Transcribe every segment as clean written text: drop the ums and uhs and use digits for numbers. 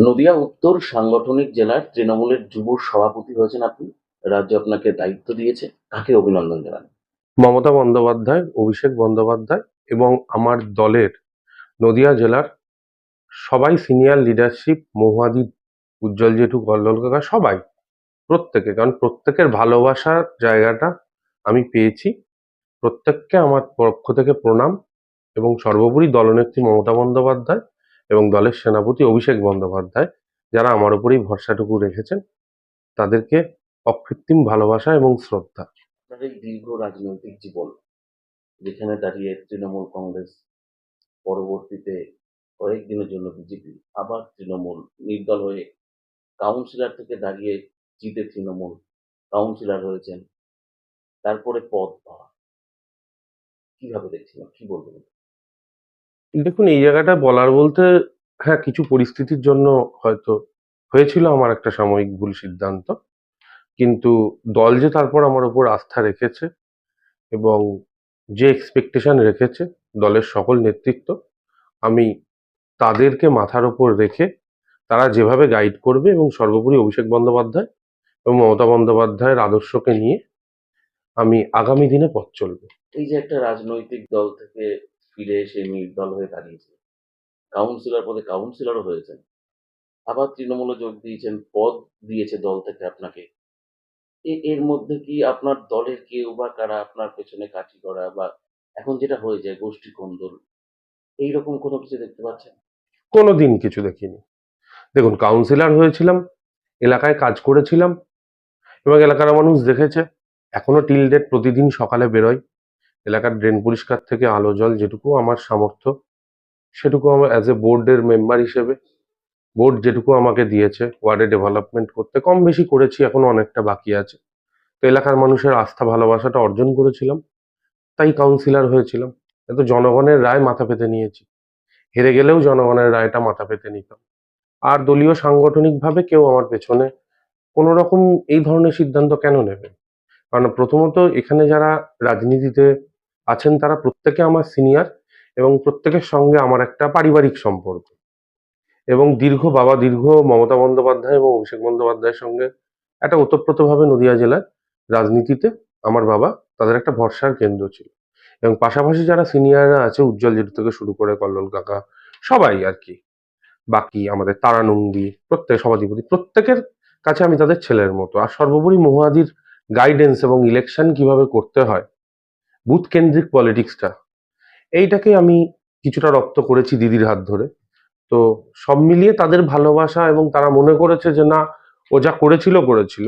নদিয়া উত্তর সাংগঠনিক জেলার তৃণমূলের যুব সভাপতি হয়েছেন আপনি। রাজ্য আপনাকে দায়িত্ব দিয়েছে। কাকে অভিনন্দন জানান? মমতা বন্দ্যোপাধ্যায়, অভিষেক বন্দ্যোপাধ্যায় এবং আমার দলের নদিয়া জেলার সবাই সিনিয়র লিডারশিপ, মহুয়াদি, উজ্জ্বল জেঠু, কল্লোল কাকা, সবাই, প্রত্যেকে, কারণ প্রত্যেকের ভালোবাসার জায়গাটা আমি পেয়েছি। প্রত্যেককে আমার পক্ষ থেকে প্রণাম। এবং সর্বোপরি দলনেত্রী মমতা বন্দ্যোপাধ্যায় এবং দলের সেনাপতি অভিষেক বন্দ্যোপাধ্যায়, যারা আমার উপরেই ভরসাটুকু রেখেছেন, তাদেরকে অকৃত্রিম ভালোবাসা এবং শ্রদ্ধা। আপনার এই দীর্ঘ রাজনৈতিক জীবন, যেখানে দাঁড়িয়ে তৃণমূল কংগ্রেস, পরবর্তীতে কয়েকদিনের জন্য বিজেপি, আবার তৃণমূল, নির্দল হয়ে কাউন্সিলর থেকে দাঁড়িয়ে জিতে তৃণমূল কাউন্সিলর হয়েছেন, তারপরে পদ পাওয়া, কিভাবে দেখছিলেন, কি বলবেন? দেখুন, এই জায়গাটা বলার বলতে, হ্যাঁ, কিছু পরিস্থিতির জন্য হয়তো হয়েছিল আমার একটা সাময়িক ভুল সিদ্ধান্ত, কিন্তু দল যে তারপর আমার উপর আস্থা রেখেছে এবং যে এক্সপেকটেশন রেখেছে দলের সকল নেতৃত্ব, আমি তাদেরকে মাথার উপর রেখে তারা যেভাবে গাইড করবে, এবং সর্বোপরি অভিষেক বন্দ্যোপাধ্যায় এবং মমতা বন্দ্যোপাধ্যায়ের আদর্শকে নিয়ে আমি আগামী দিনে পথ চলবো। এই যে একটা রাজনৈতিক দল থেকে ফিরে এসে নির্দল হয়ে দাঁড়িয়েছে, কাউন্সিলর পদে কাউন্সিলরও হয়েছেন, আবার তৃণমূলে যোগ দিয়েছেন, পদ দিয়েছে দল থেকে আপনাকে। এর মধ্যে কি আপনার দলের কেউ বা কারা আপনার পেছনে কাঠি করা বা এখন যেটা হয়ে যায় গোষ্ঠী কোন্দল, এইরকম কোনো কিছু দেখতে পাচ্ছেন? কোনোদিন কিছু দেখিনি। দেখুন, কাউন্সিলর হয়েছিলাম, এলাকায় কাজ করেছিলাম এবং এলাকার মানুষ দেখেছে। এখনো টিল ডেট প্রতিদিন সকালে বেরোয়, এলাকার ড্রেন পরিষ্কার থেকে আলো জল যেটুকু আমার সামর্থ্য, সেটুকু আমার অ্যাজ এ বোর্ডের মেম্বার হিসেবে, বোর্ড যেটুকু আমাকে দিয়েছে ওয়ার্ডে ডেভেলপমেন্ট করতে, কম বেশি করেছি, এখনো অনেকটা বাকি আছে। তো এলাকার মানুষের আস্থা ভালোবাসাটা অর্জন করেছিলাম, তাই কাউন্সিলর হয়েছিলাম। কিন্তু জনগণের রায় মাথা পেতে নিয়েছি, হেরে গেলেও জনগণের রায়টা মাথা পেতে নিতাম। আর দলীয় সাংগঠনিকভাবে কেউ আমার পেছনে কোনো রকম এই ধরনের সিদ্ধান্ত কেন নেবে? কারণ প্রথমত, এখানে যারা রাজনীতিতে আছেন তারা প্রত্যেকে আমার সিনিয়র, এবং প্রত্যেকের সঙ্গে আমার একটা পারিবারিক সম্পর্ক, এবং দীর্ঘ মমতা বন্দ্যোপাধ্যায় এবং অভিষেক বন্দ্যোপাধ্যায়ের সঙ্গে একটা ওতপ্রোতভাবে নদিয়া জেলার রাজনীতিতে আমার বাবা তাদের একটা ভরসার কেন্দ্র ছিল। এবং পাশাপাশি যারা সিনিয়ররা আছে, উজ্জ্বল জেঠু থেকে শুরু করে কল্লোল কাকা, সবাই আর কি, বাকি আমাদের তারানন্দী, প্রত্যেক সভাধিপতি, প্রত্যেকের কাছে আমি তাদের ছেলের মতো। আর সর্বোপরি মহুয়াদির গাইডেন্স এবং ইলেকশন কিভাবে করতে হয়, বুথ কেন্দ্রিক পলিটিক্সটা, এইটাকে আমি কিছুটা রপ্ত করেছি দিদির হাত ধরে। তো সব মিলিয়ে তাদের ভালোবাসা, এবং তারা মনে করেছে যে না, ও যা করেছিল করেছিল,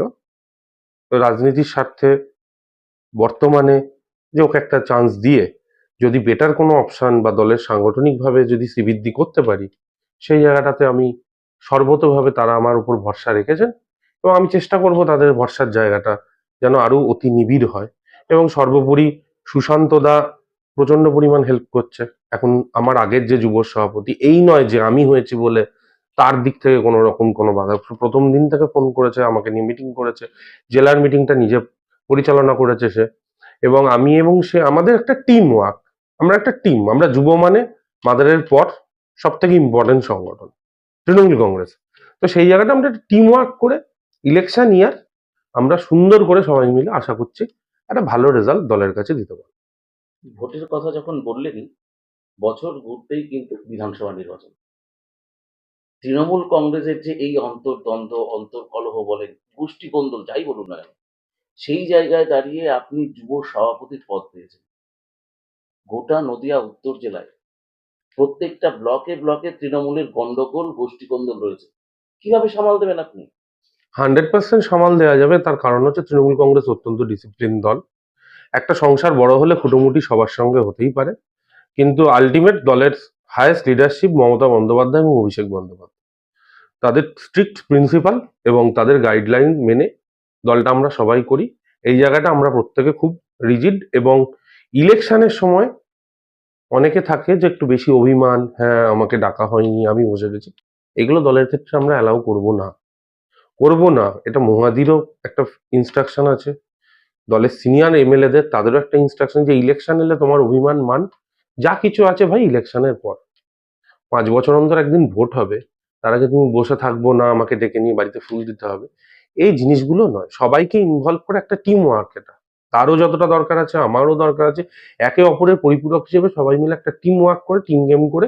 তো রাজনীতির স্বার্থে বর্তমানে যে ওকে একটা চান্স দিয়ে যদি বেটার কোনো অপশন বা দলের সাংগঠনিকভাবে যদি শ্রীবৃদ্ধি করতে পারি, সেই জায়গাটাতে আমি সর্বতোভাবে, তারা আমার উপর ভরসা রেখেছেন এবং আমি চেষ্টা করব তাদের ভরসার জায়গাটা যেন আরো অতি নিবিড় হয়। এবং সর্বোপরি সুশান্ত দা প্রচন্ড পরিমাণ হেল্প করছে এখন। আমার আগের যে যুব সভাপতি, এই নয় যে আমি হয়েছি বলে তার দিক থেকে কোনো রকম কোনো বাধা, প্রথম দিন থেকে ফোন করেছে, আমাকে নিয়ে মিটিং করেছে, জেলার মিটিংটা নিজে পরিচালনা করেছে সে। এবং আমি এবং সে, আমাদের একটা টিম ওয়ার্ক, আমরা একটা টিম, আমরা যুব মানে মাদারের পর সব থেকে ইম্পর্টেন্ট সংগঠন তৃণমূল কংগ্রেস। তো সেই জায়গাটা আমরা টিম ওয়ার্ক করে ইলেকশন ইয়ার আমরা সুন্দর করে সবাই মিলে আশা করছি একটা ভালো রেজাল্ট দলের কাছে দিতে পারবো। ভোটের কথা যখন বললেনই, বছর ঘুরতেই কিন্তু বিধানসভা নির্বাচন। তৃণমূল কংগ্রেসের যে এই অন্তর্দ্বন্দ্ব, অন্তর্কলহ বলেন, গোষ্ঠী কোন্দল যাই বলুন না কেন, সেই জায়গায় দাঁড়িয়ে আপনি যুব সভাপতির পদ পেয়েছেন। গোটা নদিয়া উত্তর জেলায় প্রত্যেকটা ব্লকে ব্লকে তৃণমূলের গন্ডগোল, গোষ্ঠী কোন্দল রয়েছে। কিভাবে সামাল দেবেন আপনি? 100% সামাল দেওয়া যাবে, তার কারণ হচ্ছে তৃণমূল কংগ্রেস অত্যন্ত ডিসিপ্লিন দল। একটা সংসার বড় হলে খুঁটোমুটি সবার সঙ্গে হতেই পারে, কিন্তু আলটিমেট দলের হায়েস্ট লিডারশিপ মমতা বন্দ্যোপাধ্যায় এবং অভিষেক বন্দ্যোপাধ্যায়, তাদের স্ট্রিক্ট প্রিন্সিপাল এবং তাদের গাইডলাইন মেনে দলটা আমরা সবাই করি। এই জায়গাটা আমরা প্রত্যেকে খুব রিজিড। এবং ইলেকশনের সময় অনেকে থাকে যে একটু বেশি অভিমান, হ্যাঁ আমাকে ডাকা হয়নি, আমি বসে গেছি, এগুলো দলের ক্ষেত্রে আমরা অ্যালাউ করব না। এটা মহাদিরও একটা ইনস্ট্রাকশন আছে, দলের সিনিয়র এমএলএদের তাদেরও একটা ইনস্ট্রাকশন, যে ইলেকশন এলে তোমার অভিমান মান যা কিছু আছে ভাই ইলেকশনের পর, 5 বছর অন্তর একদিন ভোট হবে, তার আগে তুমি বসে থাকবো না, আমাকে ডেকে নিয়ে বাড়িতে ফুল দিতে হবে, এই জিনিসগুলো নয়। সবাইকে ইনভলভ করে একটা টিম ওয়ার্ক, এটা তারও যতটা দরকার আছে, আমারও দরকার আছে। একে অপরের পরিপূরক হিসেবে সবাই মিলে একটা টিম ওয়ার্ক করে, টিম গেম করে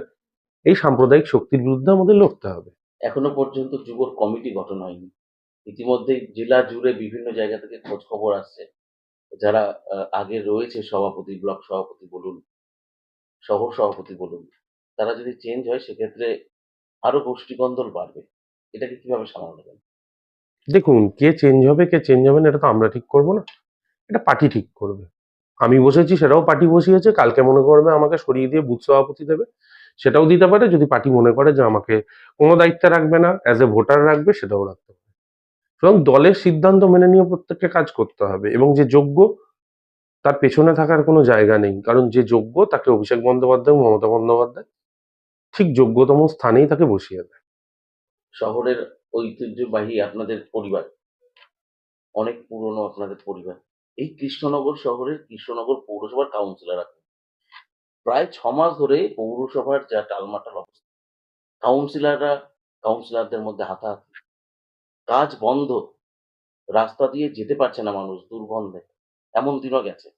এই সাম্প্রদায়িক শক্তির বিরুদ্ধে আমাদের লড়তে হবে। এখনো পর্যন্ত যুবর কমিটি গঠন হয়নি। ইতিমধ্যেই জেলা জুড়ে বিভিন্ন জায়গা থেকে খোঁজ খবর আসছে, যারা আগে রয়েছে সভাপতি, ব্লক সভাপতি বলুন, শহর সভাপতি বলুন, তারা যদি চেঞ্জ হয় সেক্ষেত্রে আরো গোষ্ঠীকন্দল বাড়বে। এটাকে কিভাবে সামাল দেবেন? দেখুন, কে চেঞ্জ হবে কে চেঞ্জ হবে না এটা তো আমরা ঠিক করবো না, এটা পার্টি ঠিক করবে। আমি বসেছি, সেটাও পার্টি বসিয়েছে। কালকে মনে করবে আমাকে সরিয়ে দিয়ে বুথ সভাপতি দেবে, সেটাও দিতে পারে। যদি পার্টি মনে করে যে আমাকে কোনো দায়িত্বে রাখবে না, অ্যাজ এ ভোটার রাখবে, সেটাও রাখতে পারে। সুতরাং দলের সিদ্ধান্ত মেনে নিয়ে প্রত্যেককে কাজ করতে হবে, এবং যে যোগ্য তার পেছনে থাকার কোনো জায়গা নেই। কারণ যে যোগ্য তাকে অভিষেক বন্দ্যোপাধ্যায়, মমতা বন্দ্যোপাধ্যায় ঠিক যোগ্যতম স্থানেই তাকে বসিয়ে দেয়। শহরের ঐতিহ্যবাহী আপনাদের পরিবার, অনেক পুরনো আপনাদের পরিবার। এই কৃষ্ণনগর শহরের কৃষ্ণনগর পৌরসভার কাউন্সিলর আপনি। প্রায় ৬ মাস ধরে পৌরসভার যা টালমাটাল অবস্থা, কাউন্সিলররা কাউন্সিলরদের মধ্যে হাতাহাতি, কাজ বন্ধ, রাস্তা দিয়ে যেতে পারছে না মানুষ দুর্গন্ধে। এমন দিনও গেছে।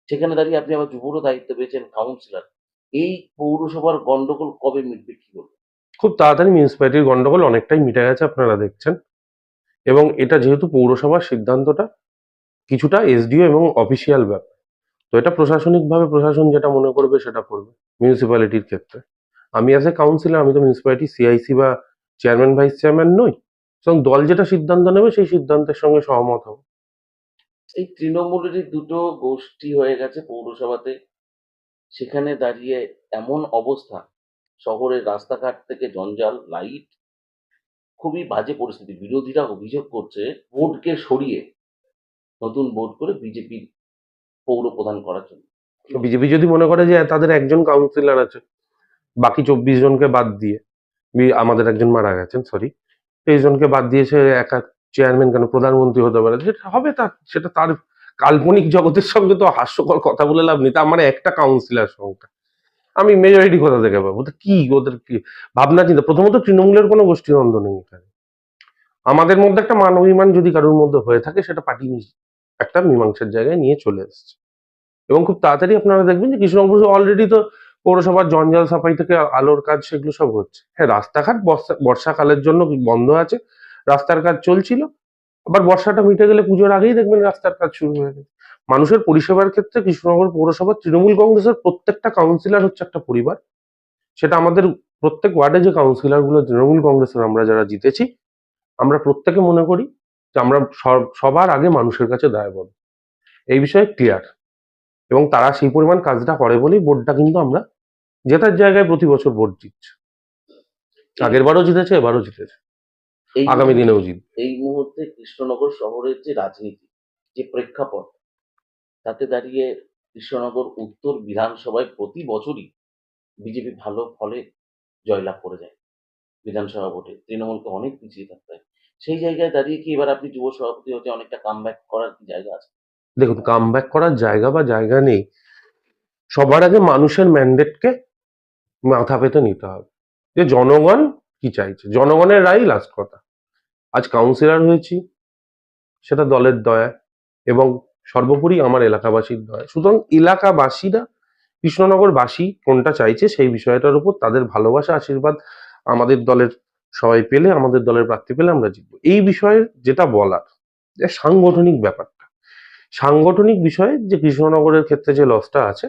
সেখানে দাঁড়িয়ে আপনি আবার যুবরও দায়িত্ব পেয়েছেন, কাউন্সিলর। এই পৌরসভার গন্ডগোল কবে মিটবে কি বলবেন? খুব তাড়াতাড়ি মিউনিসিপ্যালিটির গন্ডগোল অনেকটাই মিটে গেছে, আপনারা দেখছেন। এবং এটা যেহেতু পৌরসভার সিদ্ধান্তটা কিছুটা এসডিও এবং অফিসিয়াল ব্যাপার, তো এটা প্রশাসনিকভাবে প্রশাসন যেটা মনে করবে সেটা করবে। মিউনিসিপ্যালিটির ক্ষেত্রে আমি অ্যাজ এ কাউন্সিলর, আমি তো মিউনিসিপ্যালিটি সিআইসি বা চেয়ারম্যান ভাইস চেয়ারম্যান নই। সুতরাং দল যেটা সিদ্ধান্ত নেবে সেই সিদ্ধান্তের সঙ্গে সহমত হব। এই তৃণমূলেরই দুটো গোষ্ঠী হয়ে গেছে পৌরসভাতে। সেখানে দাঁড়িয়ে এমন অবস্থা, শহরের রাস্তাঘাট থেকে জঞ্জাল, লাইট, খুবই বাজে পরিস্থিতি। বিরোধীরা অভিযোগ করছে বোর্ডকে সরিয়ে নতুন বোর্ড করে বিজেপির পৌর প্রধান করার জন্য। বিজেপি যদি মনে করে যে তাদের একজন কাউন্সিলর আছে, বাকি 24 জনকে বাদ দিয়ে, আমাদের একজন মারা গেছেন, সরি, 23 জনকে বাদ দিয়ে সে একা চেয়ারম্যান কেন, প্রধানমন্ত্রী হতে পারে, যেটা হবে তার, সেটা তার কাল্পনিক জগতের সঙ্গে তো হাস্যকর কথা বলে লাভ নেই। তার মানে একটা কাউন্সিলর সংখ্যা, আমি মেজরিটি কোথা থেকে পাবো? ওদের কি, ওদের কি ভাবনা চিন্তা? প্রথমত তৃণমূলের কোনো গোষ্ঠীদ্বন্দ্ব নেই এখানে। আমাদের মধ্যে একটা মান অভিমান যদি কারোর মধ্যে হয়ে থাকে, সেটা পার্টি একটা মীমাংসার জায়গায় নিয়ে চলে এসছে। এবং খুব তাড়াতাড়ি আপনারা দেখবেন যে কৃষ্ণনগর অলরেডি তো পৌরসভার জঞ্জাল সাফাই থেকে আলোর কাজ সেগুলো সব হচ্ছে। হ্যাঁ, রাস্তাঘাট বর্ষাকালের জন্য বন্ধ আছে, রাস্তার কাজ চলছিল। আবার বর্ষাটা মিটে গেলে পুজোর আগেই দেখবেন রাস্তার কাজ শুরু হয়ে গেছে। মানুষের পরিষেবার ক্ষেত্রে কৃষ্ণনগর পৌরসভার তৃণমূল কংগ্রেসের প্রত্যেকটা কাউন্সিলর হচ্ছে একটা পরিবার। সেটা আমাদের প্রত্যেক ওয়ার্ডে যে কাউন্সিলর গুলো তৃণমূল কংগ্রেসের আমরা যারা জিতেছি, আমরা প্রত্যেকে মনে করি যে আমরা সবার আগে মানুষের কাছে দায়বদ্ধ, এই বিষয়ে ক্লিয়ার। এবং তারা সেই পরিমাণ কাজটা করে বলেই বোর্ডটা কিন্তু আমরা জেতার জায়গায় প্রতি বছর ভোট জিতছে। আগের বারও জিতেছে, এবারও জিতেছে, এই আগামী দিনেও জিতবে। এই মুহূর্তে কৃষ্ণনগর শহরের যে রাজনীতি, যে প্রেক্ষাপট, তাতে দাঁড়িয়ে কৃষ্ণনগর উত্তর বিধানসভায় প্রতি বছরই বিজেপি ভালো ফলে জয়লাভ করে যায়। বিধানসভা ভোটে তৃণমূলকে অনেক পিছিয়ে থাকতে হয়। সেই জায়গায় দাঁড়িয়ে কি এবার আপনি যুব সভাপতি হতে অনেকটা কামব্যাক করার কি জায়গা আছে? দেখুন, কামব্যাক করার জায়গা বা জায়গা নেই, সবার আগে মানুষের ম্যান্ডেটকে মাথা পেতে নিতে হবে যে জনগণ কি চাইছে, জনগণের রায় লাস্ট কথা। আজ কাউন্সিলর হয়েছি সেটা দলের দয়া, এবং সর্বোপরি আমার এলাকাবাসীর দয়া। সুতরাং এলাকাবাসীরা, কৃষ্ণনগরবাসী কোনটা চাইছে সেই বিষয়টার উপর তাদের ভালোবাসা, আশীর্বাদ আমাদের দলের সবাই পেলে, আমাদের দলের প্রার্থী পেলে আমরা জিতবো। এই বিষয়ে যেটা বলার, যে সাংগঠনিক ব্যাপারটা, সাংগঠনিক বিষয়ে যে কৃষ্ণনগরের ক্ষেত্রে যে লসটা আছে,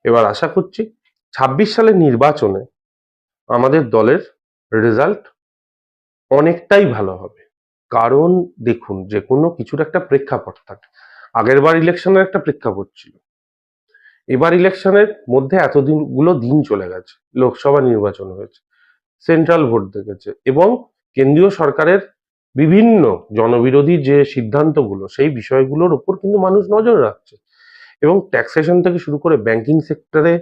এবার আশা করছি 26 সালের নির্বাচনে আমাদের দলের রেজাল্ট অনেকটাই ভালো হবে। কারণ দেখুন, যে কোনো কিছুর একটা প্রেক্ষাপট থাকে। আগের বার ইলেকশনের একটা প্রেক্ষাপট ছিল, এবার ইলেকশনের মধ্যে এতদিনগুলো দিন চলে গেছে, লোকসভা নির্বাচন হয়েছে, সেন্ট্রাল ভোট দেখেছে, এবং কেন্দ্রীয় সরকারের বিভিন্ন জনবিরোধী যে সিদ্ধান্তগুলো, সেই বিষয়গুলোর উপর কিন্তু মানুষ নজর রাখছে। এবং ট্যাক্সেশন থেকে শুরু করে ব্যাংকিং সেক্টরে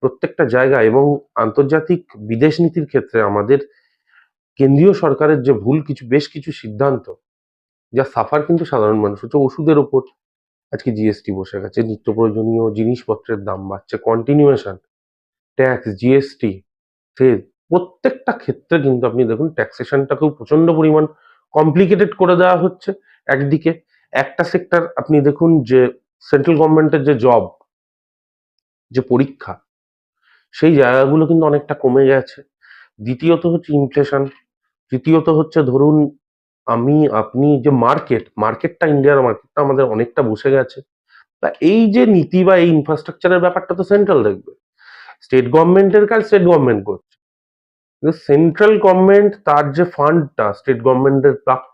প্রত্যেকটা জায়গা, এবং আন্তর্জাতিক বিদেশ নীতির ক্ষেত্রে আমাদের কেন্দ্রীয় সরকারের যে ভুল বেশ কিছু সিদ্ধান্ত, যা সাফার কিন্তু সাধারণ মানুষ হচ্ছে। ওষুধের ওপর আজকে জিএসটি বসে গেছে, নিত্য প্রয়োজনীয় জিনিসপত্রের দাম বাড়ছে, কন্টিনিউয়েশন ট্যাক্স, জিএসটি, সেস, প্রত্যেকটা ক্ষেত্রে কিন্তু আপনি দেখুন ট্যাক্সেশনটাকেও প্রচন্ড পরিমাণ কমপ্লিকেটেড করে দেওয়া হচ্ছে। একদিকে একটা সেক্টর আপনি দেখুন যে সেন্ট্রাল গভর্নমেন্টের যে জব, যে পরীক্ষা, সেই জায়গাগুলো কিন্তু অনেকটা কমে গেছে। দ্বিতীয়ত হচ্ছে ইনফ্লেশন, তৃতীয়ত হচ্ছে ধরুন আমি আপনি যে মার্কেটটা, ইন্ডিয়ার মার্কেটটা আমাদের অনেকটা বসে গেছে। তা এই যে নীতি বা এই ইনফ্রাস্ট্রাকচারের ব্যাপারটা তো সেন্ট্রাল দেখবে, স্টেট গভর্নমেন্টের কাজ স্টেট গভর্নমেন্ট করছে, কিন্তু সেন্ট্রাল গভর্নমেন্ট তার যে ফান্ডটা স্টেট গভর্নমেন্টের প্রাপ্য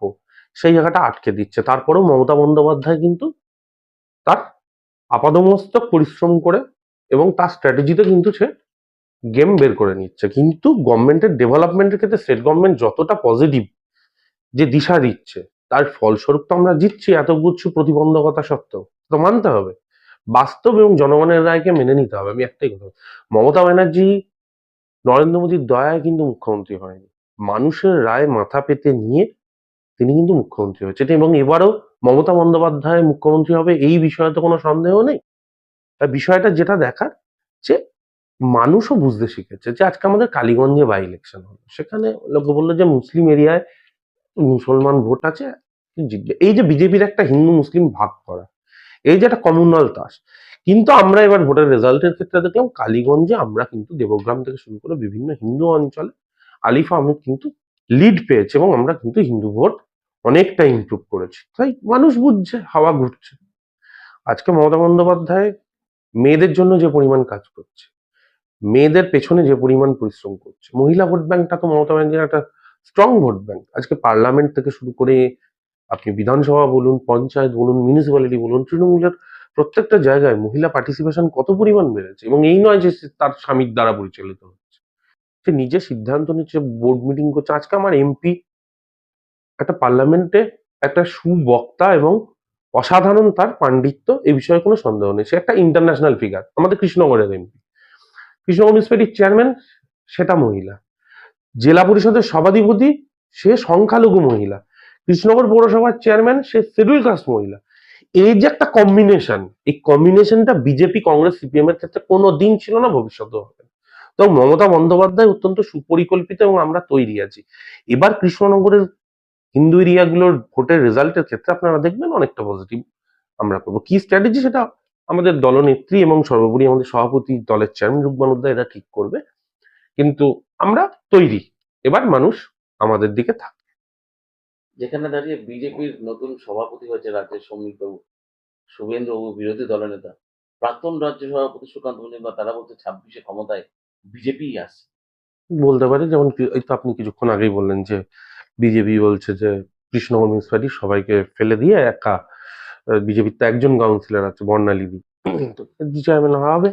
সেই জায়গাটা আটকে দিচ্ছে। তারপরেও মমতা বন্দ্যোপাধ্যায় কিন্তু তার আপাদমস্তক পরিশ্রম করে এবং তার স্ট্র্যাটেজিতে কিন্তু সে গেম বের করে নিচ্ছে। কিন্তু গভর্নমেন্টের ডেভেলপমেন্টের ক্ষেত্রে স্টেট গভর্নমেন্ট যতটা পজিটিভ যে দিশা দিচ্ছে, তার ফলস্বরূপ তো আমরা জিতছি এতগুচ্ছ প্রতিবন্ধকতা সত্ত্বেও। তো মানতে হবে, বাস্তব এবং জনগণের রায়কে মেনে নিতে হবে। আমি একটাই কথা, মমতা ব্যানার্জি নরেন্দ্র মোদীর দয়ায় কিন্তু মুখ্যমন্ত্রী হয়নি, মানুষের রায় মাথা পেতে নিয়ে তিনি কিন্তু মুখ্যমন্ত্রী হয়েছেন। এবং এবারও মমতা বন্দ্যোপাধ্যায় মুখ্যমন্ত্রী হবে এই বিষয়ে তো কোনো সন্দেহ নেই। আর বিষয়টা যেটা দেখার, যে মানুষও বুঝতে শিখেছে যে আজকে আমাদের কালীগঞ্জে বাই ইলেকশন হলো, সেখানে লোকে বললো যে মুসলিম এরিয়ায় মুসলমান ভোট আছে, জিতবে। এই যে বিজেপির একটা হিন্দু মুসলিম ভাগ করা, এই যে একটা কমিউনাল তাস, কিন্তু আমরা এবার ভোটের রেজাল্টের ক্ষেত্রে দেখলাম কালীগঞ্জে আমরা কিন্তু দেবগ্রাম থেকে শুরু করে বিভিন্ন হিন্দু অঞ্চলে আলিফ আহমেদ কিন্তু লিড পেয়েছে এবং আমরা কিন্তু হিন্দু ভোট অনেকটা ইমপ্রুভ করেছি। তাই মানুষ বুঝছে, হাওয়া ঘুরছে। আজকে মমতা বন্দ্যোপাধ্যায় মেয়েদের জন্য যে পরিমাণ কাজ করছে, মেয়েদের পেছনে যে পরিমাণ পরিশ্রম করছে, মহিলা ভোট ব্যাংকটা তো মমতা ব্যানার্জির একটা স্ট্রং ভোট ব্যাংক। আজকে পার্লামেন্ট থেকে শুরু করে আপনি বিধানসভা বলুন, পঞ্চায়েত বলুন, মিউনিসিপ্যালিটি বলুন, তৃণমূলের প্রত্যেকটা জায়গায় মহিলা পার্টিসিপেশন কত পরিমাণ বেড়েছে। এবং এই নয় যে সে তার স্বামীর দ্বারা পরিচালিত হচ্ছে, সে নিজে সিদ্ধান্ত নিচ্ছে, বোর্ড মিটিং করছে। আজকে আমার এমপি একটা পার্লামেন্টে একটা সুবক্তা এবং অসাধারণ তার পাণ্ডিত্য, এই বিষয়ে কোনো সন্দেহ নেই। সে একটা ইন্টারন্যাশনাল ফিগার। আমাদের কৃষ্ণনগরের এমপি, কৃষ্ণনগর মিউনিসিপ্যালিটির চেয়ারম্যান, সেটা মহিলা। জেলা পরিষদের সভাধিপতি, সে সংখ্যালঘু মহিলা। কৃষ্ণনগর পৌরসভার চেয়ারম্যান, সে শিডিউল কাস্ট মহিলা। এই যে একটা কম্বিনেশন, এই কম্বিনেশনটা বিজেপি, কংগ্রেস, সিপিএম এর ক্ষেত্রে কোনো দিন ছিল না, ভবিষ্যতেও হবে না। তো মমতা বন্দ্যোপাধ্যায় অত্যন্ত সুপরিকল্পিত এবং আমরা তৈরি আছি। এবার কৃষ্ণনগরের হিন্দু এরিয়াগুলোর ভোটের রেজাল্টের ক্ষেত্রে আপনারা দেখবেন অনেকটা পজিটিভ আমরা করবো। কি স্ট্র্যাটেজি সেটা আমাদের দলনেত্রী এবং সর্বোপরি আমাদের সভাপতি, দলের চেয়ারম্যান রূপ বন্দ্যোপাধ্যায় এরা ঠিক করবে, কিন্তু আমরা তৈরি। এবার মানুষ আমাদের দিকে থাকবে। যেখানে দাঁড়িয়ে বিজেপির নতুন সভাপতি হয়েছে রাজ্যের সৌমিক বাবু, শুভেন্দু বাবু বিরোধী দলনেতা, প্রাক্তন রাজ্য সভাপতি সুকান্ত মজুমদার, তারা বলছে 26-এ ক্ষমতায় বিজেপিই আসছে। বলতে পারি যেমন এই তো আপনি কিছুক্ষণ আগেই বললেন যে বিজেপি বলছে যে কৃষ্ণনগর মিউনিসিপালিটি সবাইকে ফেলে দিয়ে একা, বিজেপির তো একজন কাউন্সিলর আছে বর্ণালী, তো চেয়ারম্যান হবে,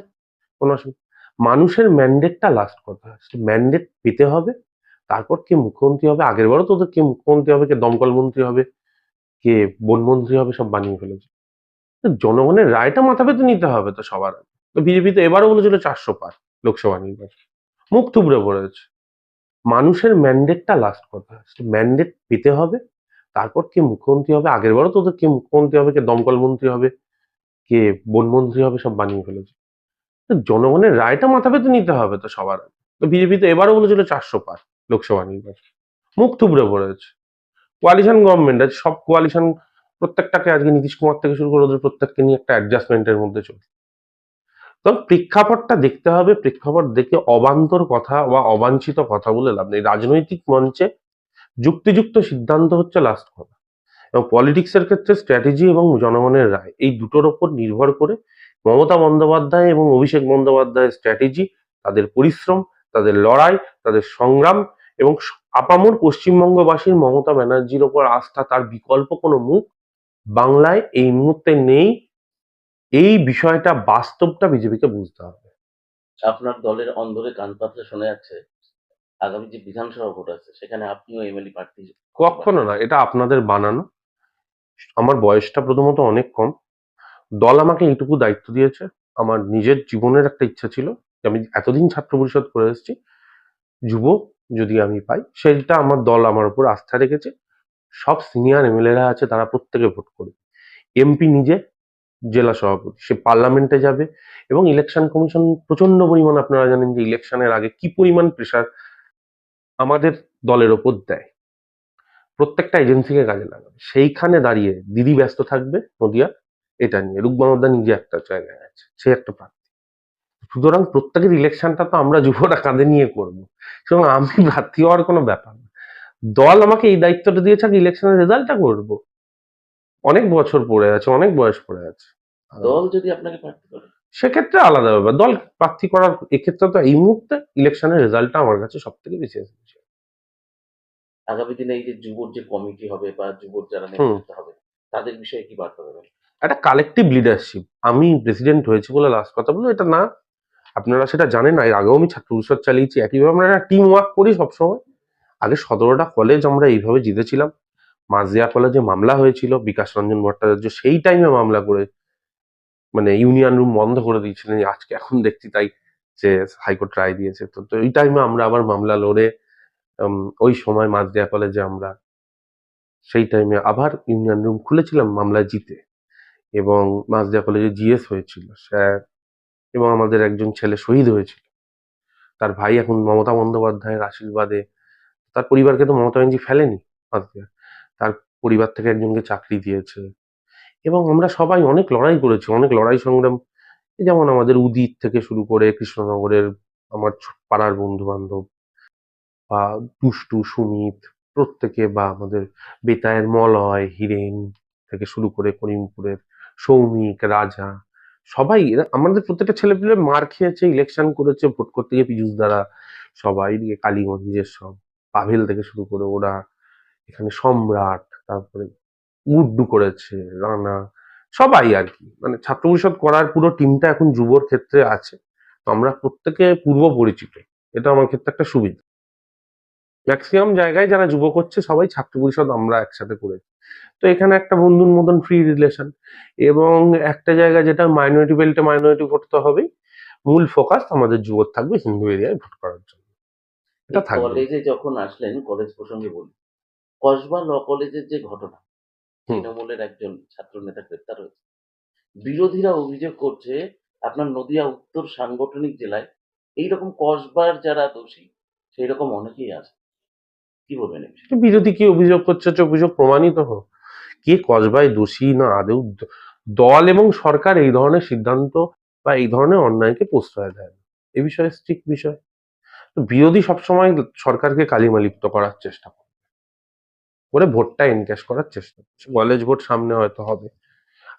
কোনো অসুবিধা। মানুষের ম্যান্ডেটটা লাস্ট কথা, ম্যান্ডেট পেতে হবে, তারপর কে মুখ্যমন্ত্রী হবে। আগের বারও তোদের কে মুখ্যমন্ত্রী হবে, কে দমকল মন্ত্রী হবে, কে বনমন্ত্রী হবে, সব বানিয়ে ফেলেছে। তো জনগণের রায়টা মাথা পেতে নিতে হবে তো সবার আগে। তো বিজেপি তো এবারও বলেছিল 400 পার লোকসভা নির্বাচন, মুখ থুবড়ে পড়েছে। মানুষের ম্যান্ডেটটা লাস্ট কথা, ম্যান্ডেট পেতে হবে, তারপর কে মুখ্যমন্ত্রী হবে। আগের বারও তোদের কে মুখ্যমন্ত্রী হবে, কে দমকল মন্ত্রী হবে, কে বনমন্ত্রী হবে, সব বানিয়ে ফেলেছে। তো জনগণের রায়টা মাথা পেতে নিতে হবে তো সবার আগে। তো বিজেপি তো এবারও বলেছিল 400 পার লোকসভা নির্বাচন, মুখ থুবড়ে পড়েছে। কোয়ালিশন গভর্নমেন্ট আছে, সব কোয়ালিশন প্রত্যেকটাকে আজকে নীতিশ কুমার থেকে শুরু করে ওদের প্রত্যেককে নিয়ে একটা অ্যাডজাস্টমেন্টের মধ্যে চলছে। তখন প্রেক্ষাপটটা দেখতে হবে, প্রেক্ষাপট দেখে অবান্তর কথা বা অবাঞ্ছিত কথা বলে লাভ নেই। রাজনৈতিক মঞ্চে যুক্তিযুক্ত সিদ্ধান্ত হচ্ছে লাস্ট কথা, এবং পলিটিক্সের ক্ষেত্রে স্ট্র্যাটেজি এবং জনগণের রায়, এই দুটোর ওপর নির্ভর করে মমতা বন্দ্যোপাধ্যায় এবং অভিষেক বন্দ্যোপাধ্যায়ের স্ট্র্যাটেজি, তাদের পরিশ্রম, তাদের লড়াই, তাদের সংগ্রাম এবং আপামর পশ্চিমবঙ্গবাসীর মমতা ব্যানার্জির ওপর আস্থা, তার বিকল্প কোনো মুখ বাংলায় এই মুহূর্তে নেই। এই বিষয়টা, বাস্তবটা বিজেপিকে বুঝতে হবে। আপনার দলের অন্দরে কান পাতলে শোনা যাচ্ছে আগামী যে বিধানসভা ভোট আছে সেখানে আপনিও এমএলএ প্রার্থী। কখনো না, এটা আপনাদের বানানো। আমার বয়সটা প্রথমত অনেক কম, দল আমাকে এইটুকু দায়িত্ব দিয়েছে। আমার নিজের জীবনের একটা ইচ্ছা ছিল যে আমি এতদিন ছাত্র পরিষদ করে এসেছি, যুব যদি আমি পাই, সেটা আমার দল আমার উপর আস্থা রেখেছে। সব সিনিয়র এমএলএরা আছে, তারা প্রত্যেকে ভোট করবে। এমপি নিজে জেলা সভাপতি, সে পার্লামেন্টে যাবে। এবং ইলেকশন কমিশন প্রচন্ড পরিমাণ, আপনারা জানেন যে ইলেকশনের আগে কি পরিমাণ প্রেশার আমাদের দলের ওপর দেয়, প্রত্যেকটা এজেন্সিকে কাজে লাগাবে, সেইখানে দাঁড়িয়ে দিদি ব্যস্ত থাকবে নদিয়া এটা নিয়ে। রূপমানন্দা নিজে একটা জায়গায় আছে, সে একটা প্রার্থী। সুতরাং প্রত্যেকের ইলেকশনটা তো আমরা যুবরা কাঁধে নিয়ে করবো, সুতরাং আমি প্রার্থী হওয়ার কোনো ব্যাপার না। দল আমাকে এই দায়িত্বটা দিয়েছে, আমি ইলেকশনের রেজাল্টটা করবো। অনেক বছর পড়ে আছে, অনেক বয়স পড়ে আছে। দল যদি আপনাকে প্রার্থী করে, সেক্ষেত্রে আলাদা ব্যাপার, দল প্রার্থী করার এক্ষেত্রে তো এই মুহূর্তে ইলেকশনের রেজাল্টটা আমার কাছে সব থেকে বেশি এসেছে। আগামী দিনে এই যে যুবর যে কমিটি হবে বা যুবর যারা হুম, নেতৃত্ব হবে, তাদের বিষয়ে কি বার্তা দেবেন? একটা কালেকটিভ লিডারশিপ। আমি প্রেসিডেন্ট হয়েছি বলে লাস্ট কথা বলবো এটা না, আপনারা সেটা জানেন না, এর আগেও আমি ছাত্র পরিষদ চালিয়েছি, একইভাবে আমরা একটা টিম ওয়ার্ক করি সবসময়। আগে 17টা কলেজ আমরা এইভাবে জিতেছিলাম। মাঝদিয়া কলেজে মামলা হয়েছিল, বিকাশ রঞ্জন ভট্টাচার্য সেই টাইমে মামলা করে মানে ইউনিয়ন রুম বন্ধ করে দিয়েছিলেন, আজকে এখন দেখছি তাই যে হাইকোর্ট রায় দিয়েছে। তো তো এই টাইমে আমরা আবার মামলা লড়ে ওই সময় মাঝদিয়া কলেজে আমরা সেই টাইমে আবার ইউনিয়ন রুম খুলেছিলাম মামলা জিতে, এবং মাঝদিয়া কলেজে জিএস হয়েছিল স্যার, এবং আমাদের একজন ছেলে শহীদ হয়েছিল। তার ভাই এখন মমতা বন্দ্যোপাধ্যায়ের আশীর্বাদে, তার পরিবারকে তো মমতা ব্যানার্জি ফেলেনি মাঝদিয়া, তার পরিবার থেকে একজনকে চাকরি দিয়েছে। এবং আমরা সবাই অনেক লড়াই করেছি, অনেক লড়াই সংগ্রাম, এই যেমন আমাদের উদিত থেকে শুরু করে কৃষ্ণনগরের আমার পাড়ার বন্ধু বান্ধব বা দুষ্টু সুমিত প্রত্যেকে, বা আমাদের বেতায়ের মলয় হিরেন থেকে শুরু করে করিমপুরের সৌমিক রাজা, সবাই এরা আমাদের প্রত্যেকটা ছেলেপিলে মার খেয়েছে, ইলেকশন করেছে, ভোট করতে গিয়ে পীযূষ দ্বারা সবাই এদিকে কালীগঞ্জের সব পাভেল থেকে শুরু করে ওরা, এখানে সম্রাট, তারপরে গুড্ডু করেছে, রানা, সবাই আর কি, মানে ছাত্র পরিষদ করার পুরো টিমটা এখন যুবর ক্ষেত্রে আছে। তো আমরা প্রত্যেকে পূর্ব পরিচিত, এটা আমার ক্ষেত্রে একটা সুবিধা। ম্যাক্সিমাম জায়গায় যারা যুব করছে সবাই ছাত্র পরিষদ আমরা একসাথে করেছি। তো এখানে একটা বন্ধুর মতন ফ্রি রিলেশন, এবং একটা জায়গা যেটা মাইনরিটি বেল্টে মাইনরিটি ভোট তো হবেই, মূল ফোকাস আমাদের যুবর থাকবে হিন্দু এরিয়ায় ভোট করার জন্য, এটা এই থাকবে। কলেজে যখন আসলেন, কলেজ প্রসঙ্গে বলি, কসবা ল কলেজের যে ঘটনা, হুম। তৃণমূলের একজন ছাত্র নেতা গ্রেপ্তার হয়েছে। বিরোধীরা অভিযোগ করছে আপনার নদিয়া উত্তর সাংগঠনিক জেলায় এইরকম কসবার যারা দোষী সেই রকম অনেকেই আছে। কি বলবেন এই বিষয়ে? বিরোধী কি অভিযোগ করছে, হচ্ছে অভিযোগ প্রমাণিত হোক, কে কসবায় দোষী না আদৌ দল এবং সরকার এই ধরনের সিদ্ধান্ত বা এই ধরনের অন্যায়কে প্রশ্রয় দেয় না, এ বিষয়ে স্ট্রিক্ট বিষয়। তো বিরোধী সবসময় সরকারকে কালিমালিপ্ত করার চেষ্টা করে ভোটটা এনক্যাশ করার চেষ্টা করছে। কলেজ ভোট সামনে হয়তো হবে,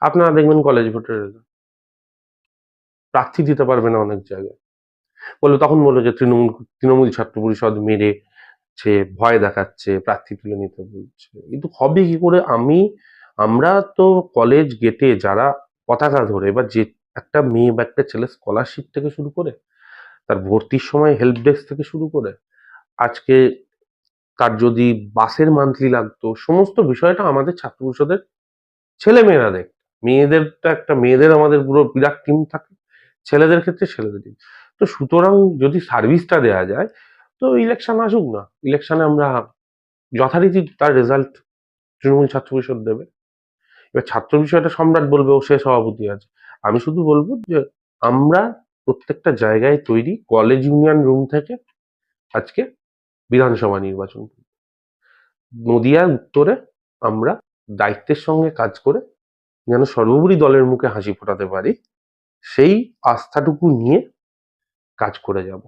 আপনারা দেখবেন কলেজ ভোটের রেজাল্ট, প্রার্থী দিতে পারবে না অনেক জায়গায়, বললো তখন বললো যে তৃণমূল তৃণমূল ছাত্র পরিষদ মেরে সে ভয় দেখাচ্ছে, প্রার্থী তুলে নিতে বলছে, কিন্তু হবে কি করে? আমরা তো কলেজ গেটে যারা পতাকা ধরে, বা যে একটা মেয়ে বা একটা ছেলে স্কলারশিপ থেকে শুরু করে, তার ভর্তির সময় হেল্প ডেস্ক থেকে শুরু করে, আজকে তার যদি বাসের মান্থলি লাগতো, সমস্ত বিষয়টা আমাদের ছাত্র পরিষদের ছেলে মেয়েরা দেখ, মেয়েদেরটা একটা মেয়েদের আমাদের পুরো বিরাট টিম থাকে, ছেলেদের ক্ষেত্রে ছেলেদের টিম। তো সুতরাং যদি সার্ভিসটা দেওয়া যায়, তো ইলেকশন আসুক না, ইলেকশনে আমরা যথারীতি তার রেজাল্ট তৃণমূল ছাত্র পরিষদ দেবে। এবার ছাত্র বিষয়টা সম্রাট বলবে ও সে সভাপতি আছে, আমি শুধু বলবো যে আমরা প্রত্যেকটা জায়গায় তৈরি, কলেজ ইউনিয়ন রুম থেকে আজকে বিধানসভা নির্বাচন, নদিয়ার উত্তরে আমরা দায়িত্বের সঙ্গে কাজ করে যেন সর্বোপরি দলের মুখে হাসি ফোটাতে পারি, সেই আস্থাটুকু নিয়ে কাজ করে যাব।